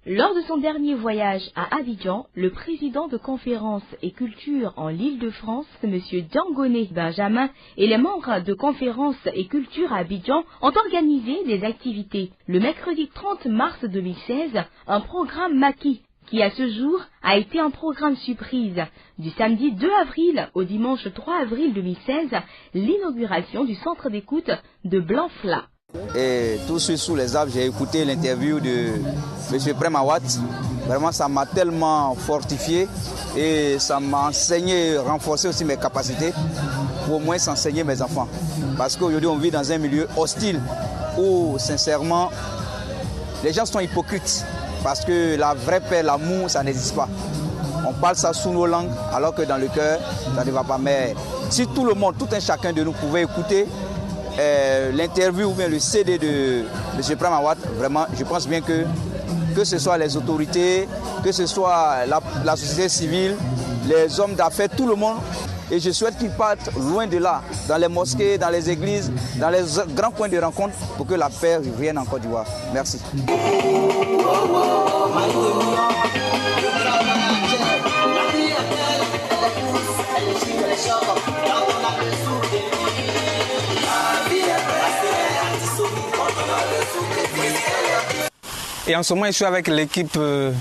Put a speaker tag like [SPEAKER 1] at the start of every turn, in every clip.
[SPEAKER 1] Lors de son dernier voyage à Abidjan, le président de Conférences et Culture en l'Île-de-France, M. Diangoné Benjamin, et les membres de Conférences et Culture à Abidjan ont organisé des activités. Le mercredi 30 mars 2016, un programme maquis qui à ce jour a été un programme surprise. Du samedi 2 avril au dimanche 3 avril 2016, l'inauguration du centre d'écoute de Blanfla.
[SPEAKER 2] Et tout de suite sous les arbres, j'ai écouté l'interview de M. Prem Awad. Vraiment, ça m'a tellement fortifié et ça m'a enseigné, renforcé aussi mes capacités pour au moins s'enseigner mes enfants. Parce qu'aujourd'hui, on vit dans un milieu hostile où, sincèrement, les gens sont hypocrites. Parce que la vraie paix, l'amour, ça n'existe pas. On parle ça sous nos langues, alors que dans le cœur, ça ne va pas. Mais si tout le monde, tout un chacun de nous pouvait écouter l'interview ou bien le CD de M. Prem Awad, vraiment, je pense bien que ce soit les autorités, que ce soit la société civile, les hommes d'affaires, tout le monde. Et je souhaite qu'ils partent loin de là, dans les mosquées, dans les églises, dans les grands points de rencontre, pour que la paix revienne en Côte d'Ivoire. Merci.
[SPEAKER 3] Et en ce moment, je suis avec l'équipe de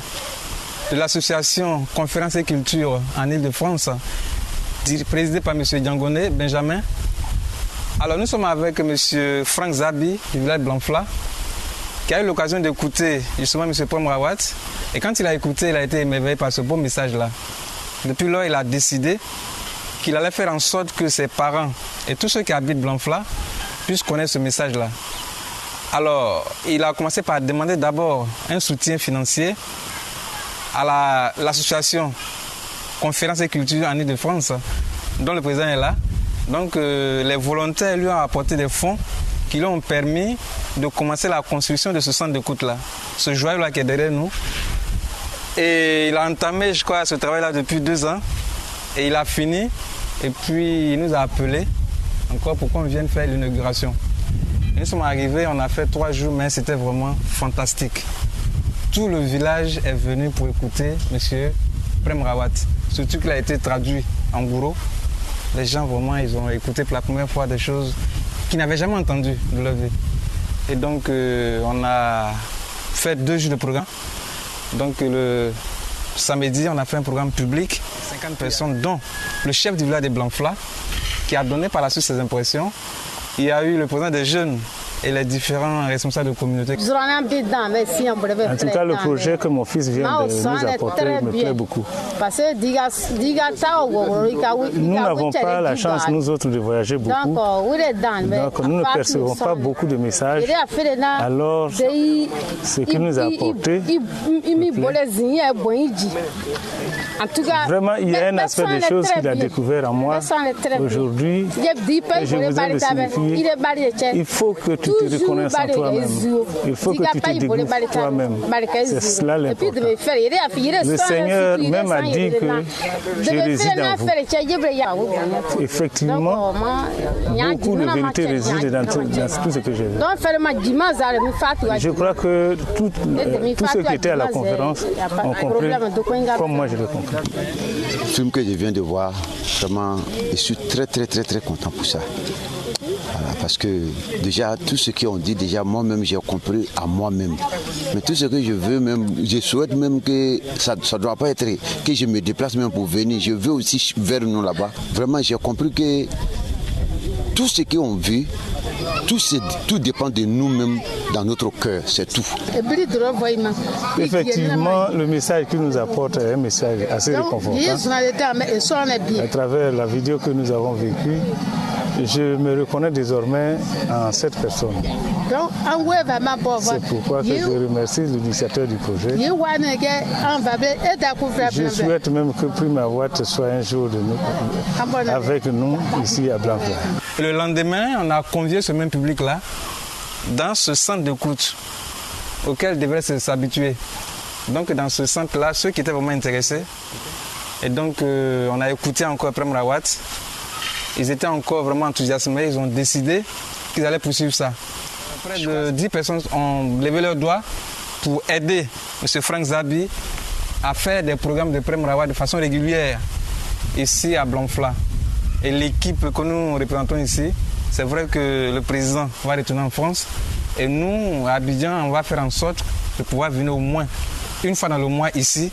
[SPEAKER 3] l'association Conférences et Culture en Île-de-France, présidée par M. Diangoné Benjamin. Alors nous sommes avec M. Frank Zabi du village de Blanfla, qui a eu l'occasion d'écouter justement M. Prem Awad. Et quand il a écouté, il a été émerveillé par ce beau message-là. Depuis lors, il a décidé qu'il allait faire en sorte que ses parents et tous ceux qui habitent Blanfla puissent connaître ce message-là. Alors, il a commencé par demander d'abord un soutien financier à l'association Conférences et Culture en Île-de-France, dont le président est là. Donc, les volontaires lui ont apporté des fonds qui lui ont permis de commencer la construction de ce centre d'écoute-là, ce joyau-là qui est derrière nous. Et il a entamé, je crois, ce travail-là depuis 2 ans. Et il a fini. Et puis, il nous a appelés encore pour qu'on vienne faire l'inauguration. Nous sommes arrivés, on a fait 3 jours, mais c'était vraiment fantastique. Tout le village est venu pour écouter M. Prem Awad. Surtout qu'il a été traduit en gourou. Les gens, vraiment, ils ont écouté pour la première fois des choses qu'ils n'avaient jamais entendues de leur vie. Et donc, on a fait 2 jours de programme. Donc, le samedi, on a fait un programme public. 50 personnes, dont le chef du village de Blanfla, qui a donné par la suite ses impressions. Il y a eu le président des jeunes et les différents responsables de communauté.
[SPEAKER 4] En tout cas, le projet que mon fils vient de nous apporter me plaît beaucoup. Nous n'avons pas la chance, nous autres, de voyager beaucoup. Donc, nous ne percevons pas beaucoup de messages. Alors, ce qu'il nous a apporté, vraiment, il y a un aspect des choses qu'il a découvert en moi aujourd'hui. Et je vous ai signifié, il faut que tu te reconnaisses en toi-même. Il faut que tu te découvres toi-même. C'est cela l'important. Le Seigneur même a dit que je réside en vous. Effectivement, beaucoup de vérité réside dans tout ce que j'ai vu. Je crois que tous ceux qui étaient à la conférence ont compris comme moi je l'ai compris.
[SPEAKER 5] Le film que je viens de voir, vraiment, je suis très content pour ça. Voilà, parce que déjà, tout ce qu'ils ont dit, déjà moi-même, j'ai compris à moi-même. Mais tout ce que je veux même, je souhaite même que ça ne doit pas être que je me déplace même pour venir. Je veux aussi vers nous là-bas. Vraiment, j'ai compris que tout ce qu'ils ont vu, tout dépend de nous-mêmes dans notre cœur, c'est tout.
[SPEAKER 4] Effectivement,
[SPEAKER 5] le message qu'il nous apporte est un message assez réconfortant. À travers la vidéo que nous avons vécue, je me reconnais désormais en cette personne. C'est pourquoi que je remercie l'initiateur du projet. Je souhaite même que Prem Awad soit un jour de nous, avec nous ici à Blanfla.
[SPEAKER 3] Le lendemain, on a convié ce même public-là dans ce centre d'écoute auquel devrait s'habituer. Donc dans ce centre-là, ceux qui étaient vraiment intéressés, et donc on a écouté encore Prem Awad. Ils étaient encore vraiment enthousiasmés, ils ont décidé qu'ils allaient poursuivre ça. Près de 10 personnes ont levé leurs doigts pour aider M. Franck Zabi, à faire des programmes de Prem Rawat de façon régulière ici à Blanc-Fla. Et l'équipe que nous représentons ici, c'est vrai que le président va retourner en France. Et nous, à Abidjan, on va faire en sorte de pouvoir venir au moins une fois dans le mois ici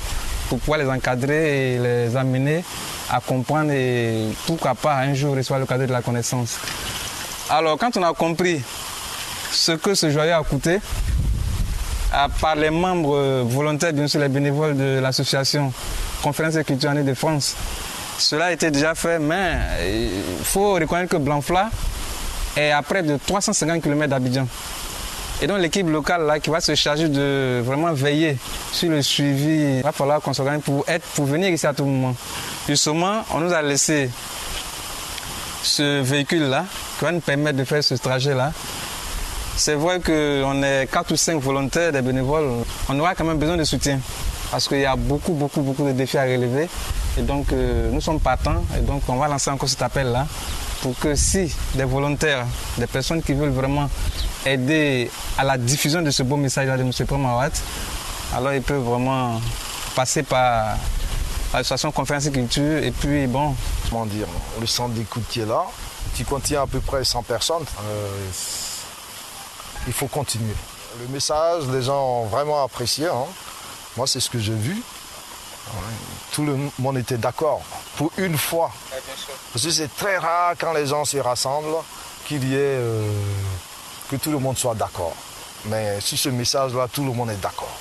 [SPEAKER 3] pour pouvoir les encadrer et les amener à comprendre et pourquoi pas un jour recevoir le cadeau de la connaissance. Alors, quand on a compris ce que ce joyau a coûté, par les membres volontaires, bien sûr les bénévoles de l'association Conférence et Culture en Île-de-France, cela a été déjà fait, mais il faut reconnaître que Blanc-Fla est à près de 350 km d'Abidjan. Et donc l'équipe locale là, qui va se charger de vraiment veiller sur le suivi, il va falloir qu'on s'organise pour venir ici à tout moment. Justement, on nous a laissé ce véhicule-là qui va nous permettre de faire ce trajet-là. C'est vrai qu'on est 4 ou 5 volontaires, des bénévoles. On aura quand même besoin de soutien parce qu'il y a beaucoup de défis à relever. Et donc nous sommes partants et donc on va lancer encore cet appel-là pour que si des volontaires, des personnes qui veulent vraiment aider à la diffusion de ce beau message-là de M. Prem Rawat, alors ils peuvent vraiment passer par l'association Conférence et Culture et puis bon.
[SPEAKER 6] Comment dire, le centre d'écoute qui est là, qui contient à peu près 100 personnes, il faut continuer. Le message, les gens ont vraiment apprécié. Hein. Moi, c'est ce que j'ai vu. Tout le monde était d'accord, pour une fois. Parce que c'est très rare quand les gens se rassemblent qu'il y ait que tout le monde soit d'accord. Mais sur ce message-là, tout le monde est d'accord.